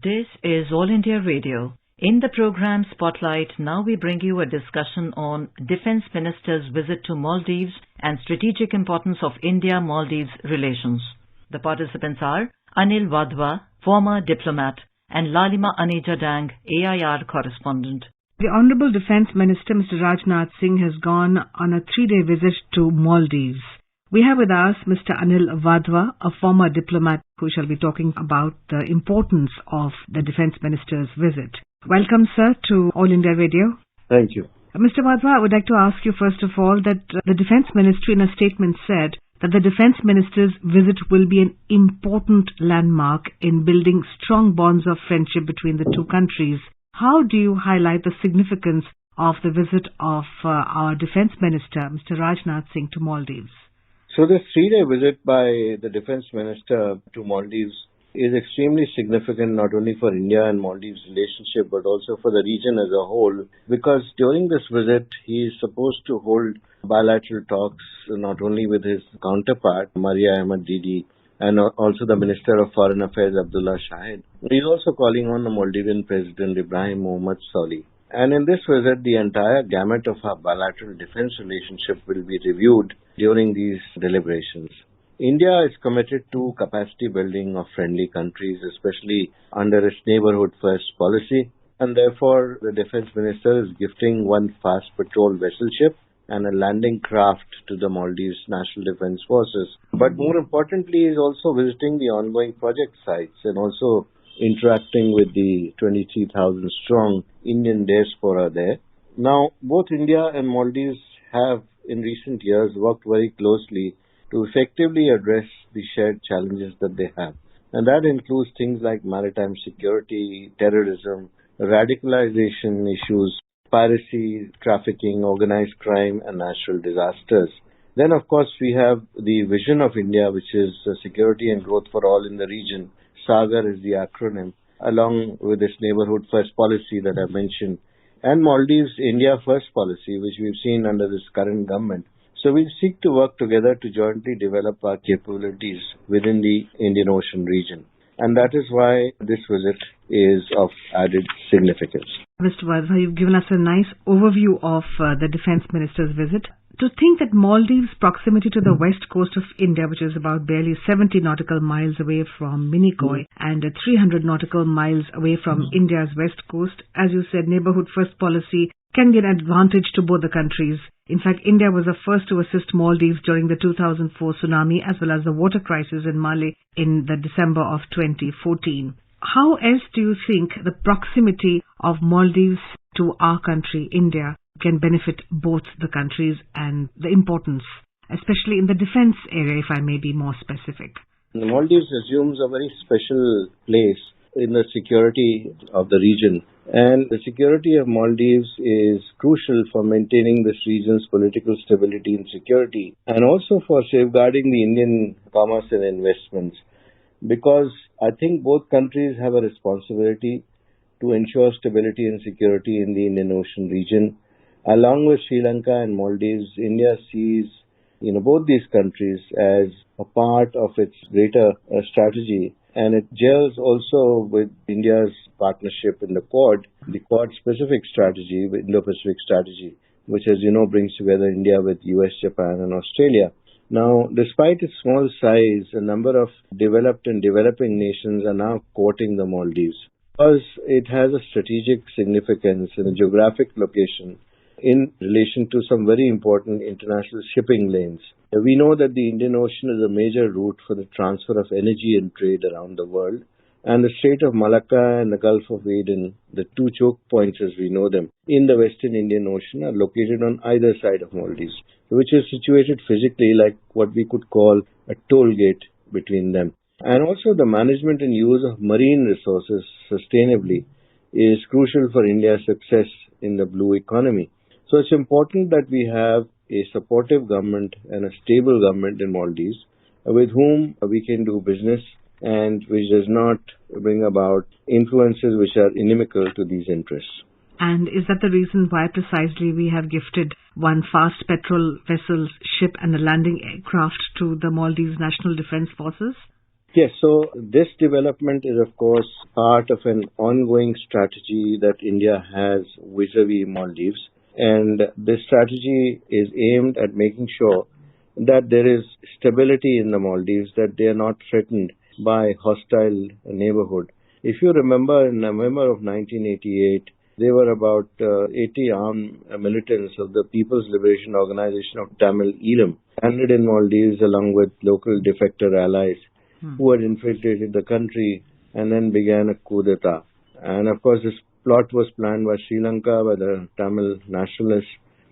This is All India Radio. In the program Spotlight, now we bring you a discussion on Defence Minister's visit to Maldives and strategic importance of India-Maldives relations. The participants are Anil Wadhwa, former diplomat, and Lalima Aneja Dang, AIR correspondent. The Honourable Defence Minister Mr. Rajnath Singh has gone on a 3-day visit to Maldives. We have with us Mr. Anil Wadhwa, a former diplomat who shall be talking about the importance of the Defence Minister's visit. Welcome, sir, to All India Radio. Thank you. Mr. Wadhwa, I would like to ask you first of all that the Defence Ministry in a statement said that the Defence Minister's visit will be an important landmark in building strong bonds of friendship between the two countries. How do you highlight the significance of the visit of our Defence Minister, Mr. Rajnath Singh, to Maldives? So this 3-day visit by the Defence Minister to Maldives is extremely significant not only for India and Maldives relationship but also for the region as a whole, because during this visit he is supposed to hold bilateral talks not only with his counterpart Maria Ahmad Didi and also the Minister of Foreign Affairs Abdullah Shahid. He is also calling on the Maldivian President Ibrahim Mohamed Solih. And in this visit, the entire gamut of our bilateral defence relationship will be reviewed during these deliberations. India is committed to capacity building of friendly countries, especially under its neighbourhood first policy, and therefore the Defence Minister is gifting one fast patrol vessel ship and a landing craft to the Maldives National Defence Forces. But more importantly, he is also visiting the ongoing project sites and also interacting with the 23,000 strong Indian diaspora there. Now, both India and Maldives have in recent years worked very closely to effectively address the shared challenges that they have. And that includes things like maritime security, terrorism, radicalization issues, piracy, trafficking, organized crime, and natural disasters. Then, of course, we have the vision of India, which is security and growth for all in the region. SAGAR is the acronym, along with this neighborhood first policy that I mentioned, and Maldives India first policy, which we've seen under this current government. So we seek to work together to jointly develop our capabilities within the Indian Ocean region. And that is why this visit is of added significance. Mr. Wadhwa, you've given us a nice overview of the Defence Minister's visit. To think that Maldives' proximity to the west coast of India, which is about barely 70 nautical miles away from Minicoy and 300 nautical miles away from India's west coast, as you said, neighbourhood first policy can be an advantage to both the countries. In fact, India was the first to assist Maldives during the 2004 tsunami as well as the water crisis in Mali in the December of 2014. How else do you think the proximity of Maldives to our country, India, can benefit both the countries and the importance, especially in the defence area, if I may be more specific? The Maldives assumes a very special place in the security of the region. And the security of Maldives is crucial for maintaining this region's political stability and security, and also for safeguarding the Indian commerce and investments. Because I think both countries have a responsibility to ensure stability and security in the Indian Ocean region. Along with Sri Lanka and Maldives, India sees both these countries as a part of its greater strategy, and it gels also with India's partnership in the Quad-specific strategy, the Indo-Pacific strategy, which, as you know, brings together India with US, Japan, and Australia. Now, despite its small size, a number of developed and developing nations are now courting the Maldives because it has a strategic significance in a geographic location in relation to some very important international shipping lanes. We know that the Indian Ocean is a major route for the transfer of energy and trade around the world, and the Strait of Malacca and the Gulf of Aden, the two choke points as we know them, in the Western Indian Ocean are located on either side of Maldives, which is situated physically like what we could call a toll gate between them. And also the management and use of marine resources sustainably is crucial for India's success in the blue economy. So it's important that we have a supportive government and a stable government in Maldives with whom we can do business and which does not bring about influences which are inimical to these interests. And is that the reason why precisely we have gifted one fast petrol vessel ship and a landing aircraft to the Maldives National Defence Forces? Yes, so this development is, of course, part of an ongoing strategy that India has vis-a-vis Maldives. And this strategy is aimed at making sure that there is stability in the Maldives, that they are not threatened by hostile neighborhood. If you remember, in November of 1988, there were about 80 armed militants of the People's Liberation Organization of Tamil Eelam landed in Maldives along with local defector allies who had infiltrated the country and then began a coup d'etat. And of course, this plot was planned by Sri Lanka, by the Tamil nationalists,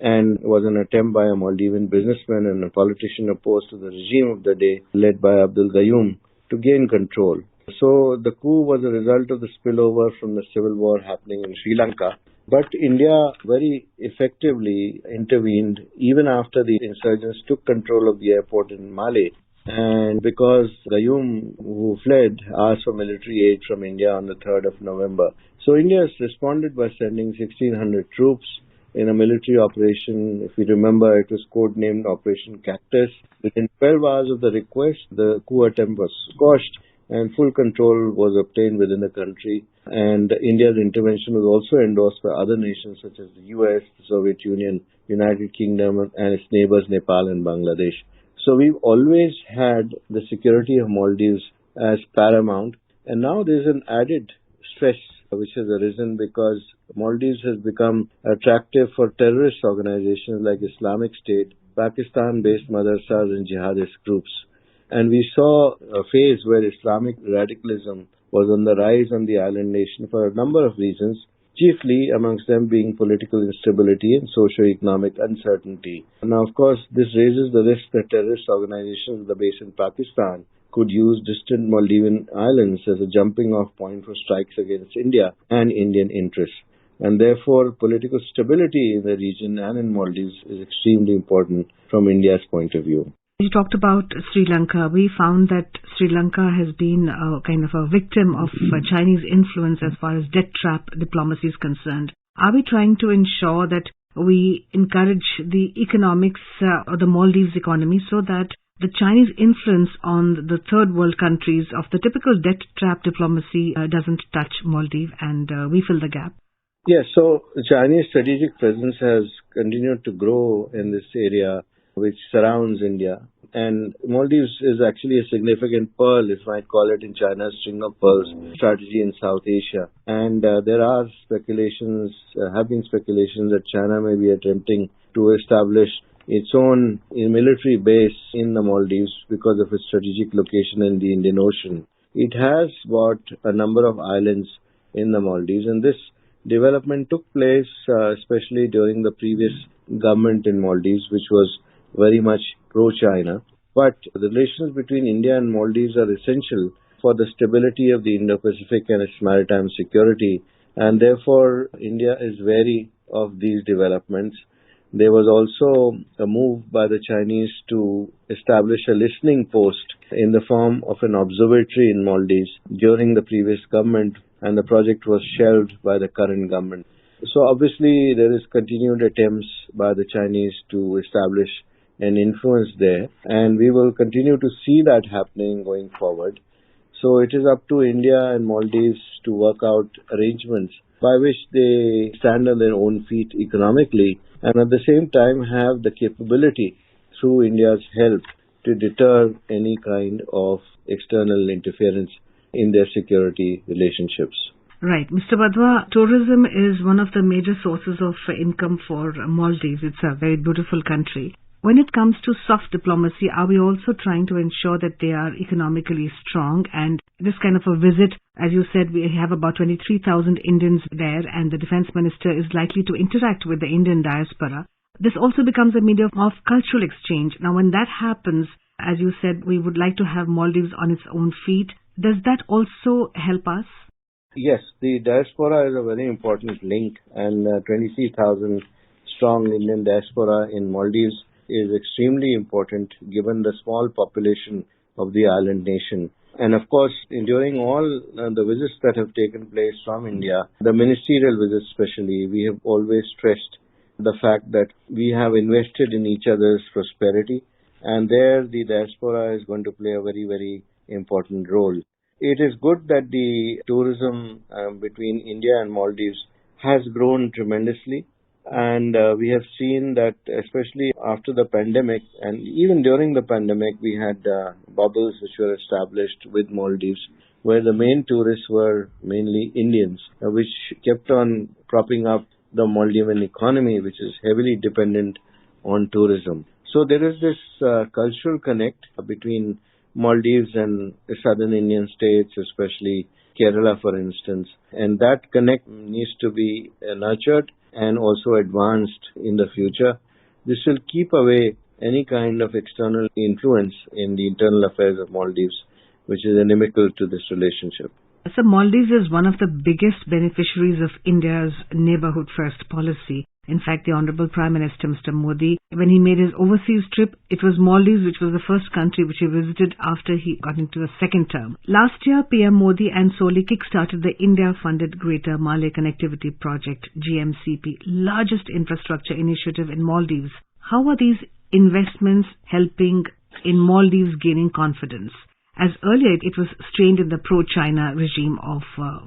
and was an attempt by a Maldivian businessman and a politician opposed to the regime of the day, led by Abdul Gayoom, to gain control. So the coup was a result of the spillover from the civil war happening in Sri Lanka. But India very effectively intervened even after the insurgents took control of the airport in Malé. And because Gayoom, who fled, asked for military aid from India on the 3rd of November. So India has responded by sending 1,600 troops in a military operation. If you remember, it was codenamed Operation Cactus. Within 12 hours of the request, the coup attempt was squashed and full control was obtained within the country. And India's intervention was also endorsed by other nations such as the US, the Soviet Union, United Kingdom, and its neighbors Nepal and Bangladesh. So we've always had the security of Maldives as paramount. And now there's an added stress which has arisen because Maldives has become attractive for terrorist organizations like Islamic State, Pakistan-based madrasas and jihadist groups. And we saw a phase where Islamic radicalism was on the rise on the island nation for a number of reasons, chiefly amongst them being political instability and socio-economic uncertainty. Now, of course, this raises the risk that terrorist organizations with a base in Pakistan could use distant Maldivian islands as a jumping-off point for strikes against India and Indian interests. And therefore, political stability in the region and in Maldives is extremely important from India's point of view. You talked about Sri Lanka. We found that Sri Lanka has been kind of a victim of Chinese influence as far as debt trap diplomacy is concerned. Are we trying to ensure that we encourage the economics of the Maldives economy so that the Chinese influence on the third world countries of the typical debt trap diplomacy doesn't touch Maldives and we fill the gap? Yes, so the Chinese strategic presence has continued to grow in this area which surrounds India. And Maldives is actually a significant pearl, if I might call it, in China's string of pearls strategy in South Asia. And there are speculations, have been speculations that China may be attempting to establish its own military base in the Maldives because of its strategic location in the Indian Ocean. It has bought a number of islands in the Maldives, and this development took place especially during the previous government in Maldives, which was very much pro-China. But the relations between India and Maldives are essential for the stability of the Indo-Pacific and its maritime security, and therefore India is wary of these developments. There was also a move by the Chinese to establish a listening post in the form of an observatory in Maldives during the previous government, and the project was shelved by the current government. So obviously there is continued attempts by the Chinese to establish an influence there, and we will continue to see that happening going forward. So it is up to India and Maldives to work out arrangements by which they stand on their own feet economically and at the same time have the capability through India's help to deter any kind of external interference in their security relationships. Right. Mr. Wadhwa, tourism is one of the major sources of income for Maldives. It's a very beautiful country. When it comes to soft diplomacy, are we also trying to ensure that they are economically strong? And this kind of a visit, as you said, we have about 23,000 Indians there, and the defense minister is likely to interact with the Indian diaspora. This also becomes a medium of cultural exchange. Now, when that happens, as you said, we would like to have Maldives on its own feet. Does that also help us? Yes, the diaspora is a very important link, and 23,000 strong Indian diaspora in Maldives is extremely important given the small population of the island nation. And of course, during all the visits that have taken place from India, the ministerial visits especially, we have always stressed the fact that we have invested in each other's prosperity, and there the diaspora is going to play a very, very important role. It is good that the tourism between India and Maldives has grown tremendously. And we have seen that, especially after the pandemic, and even during the pandemic, we had bubbles which were established with Maldives, where the main tourists were mainly Indians, which kept on propping up the Maldivian economy, which is heavily dependent on tourism. So there is this cultural connect between Maldives and the southern Indian states, especially Kerala, for instance, and that connect needs to be nurtured and also advanced in the future. This will keep away any kind of external influence in the internal affairs of Maldives, which is inimical to this relationship. So Maldives is one of the biggest beneficiaries of India's neighborhood first policy. In fact, the Honorable Prime Minister, Mr. Modi, when he made his overseas trip, it was Maldives which was the first country which he visited after he got into a second term. Last year, PM Modi and Soli kick-started the India-funded Greater Malay Connectivity Project, GMCP, largest infrastructure initiative in Maldives. How are these investments helping in Maldives gaining confidence? As earlier it was strained in the pro-China regime of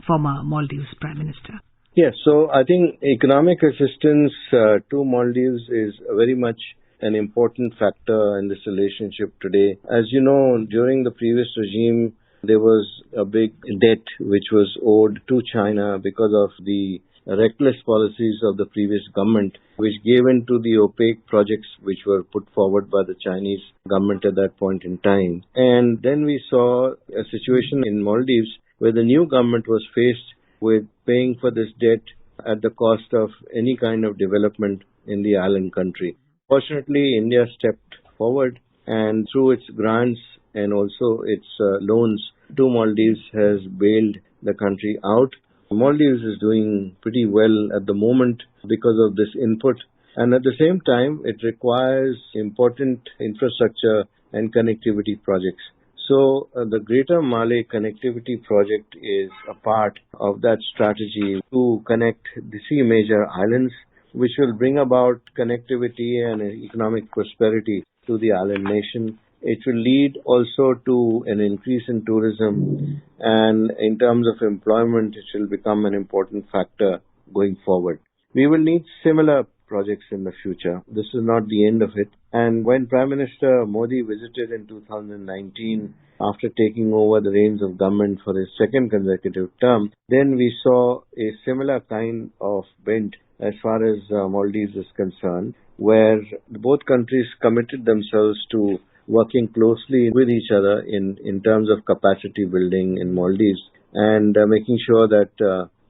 former Maldives Prime Minister. Yes, so I think economic assistance to Maldives is very much an important factor in this relationship today. As you know, during the previous regime, there was a big debt which was owed to China because of the reckless policies of the previous government, which gave in to the opaque projects which were put forward by the Chinese government at that point in time. And then we saw a situation in Maldives where the new government was faced with paying for this debt at the cost of any kind of development in the island country. Fortunately, India stepped forward and through its grants and also its loans to Maldives has bailed the country out. Maldives is doing pretty well at the moment because of this input, and at the same time it requires important infrastructure and connectivity projects. So the Greater Malay Connectivity Project is a part of that strategy to connect the three major islands, which will bring about connectivity and economic prosperity to the island nation. It will lead also to an increase in tourism, and in terms of employment, it will become an important factor going forward. We will need similar projects in the future. This is not the end of it. And when Prime Minister Modi visited in 2019, after taking over the reins of government for his second consecutive term, then we saw a similar kind of bent as far as Maldives is concerned, where both countries committed themselves to working closely with each other in terms of capacity building in Maldives and making sure that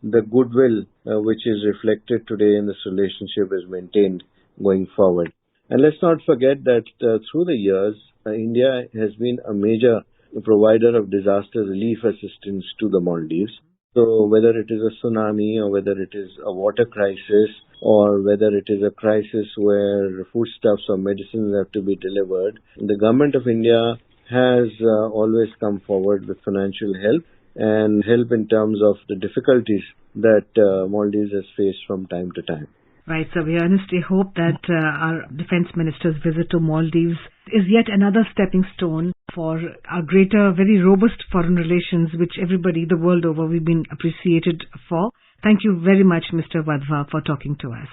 the goodwill which is reflected today in this relationship is maintained going forward. And let's not forget that through the years, India has been a major provider of disaster relief assistance to the Maldives. So whether it is a tsunami or whether it is a water crisis or whether it is a crisis where foodstuffs or medicines have to be delivered, the government of India has always come forward with financial help and help in terms of the difficulties that Maldives has faced from time to time. Right, so we earnestly hope that our Defence Minister's visit to Maldives is yet another stepping stone for our greater, very robust foreign relations, which everybody the world over we've been appreciated for. Thank you very much, Mr. Wadhwa, for talking to us.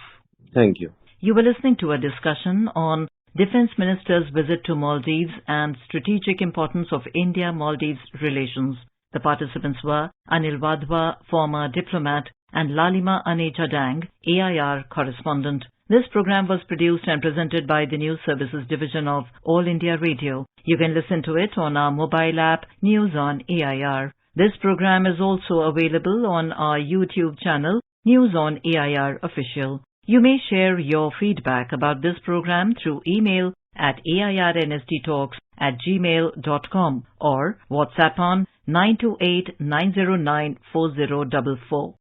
Thank you. You were listening to a discussion on Defence Minister's visit to Maldives and strategic importance of India-Maldives relations. The participants were Anil Wadhwa, former diplomat, and Lalima Aneja Dang, AIR correspondent. This program was produced and presented by the News Services Division of All India Radio. You can listen to it on our mobile app, News on AIR. This program is also available on our YouTube channel, News on AIR Official. You may share your feedback about this program through email at airnsdtalks@gmail.com or WhatsApp on 928-909-4044.